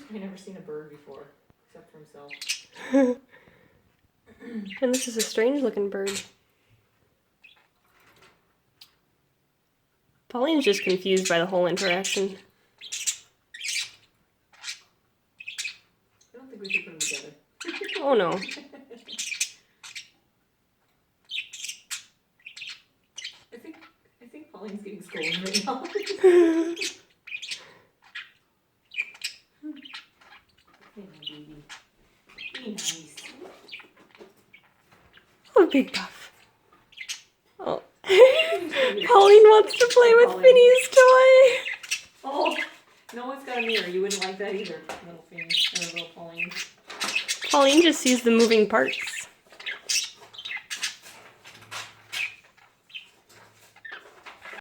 probably never seen a bird before, except for himself. And this is a strange looking bird. Pauline's just confused by the whole interaction. I don't think we should put them together. Oh no. I think Pauline's getting scolded right now. Hey, my baby. Be nice. Oh, Big Buff. Oh. Pauline wants to play with Pauline. Finny's toy. Oh, no one's got a mirror. You wouldn't like that either, little Finny, or little Pauline. Pauline just sees the moving parts.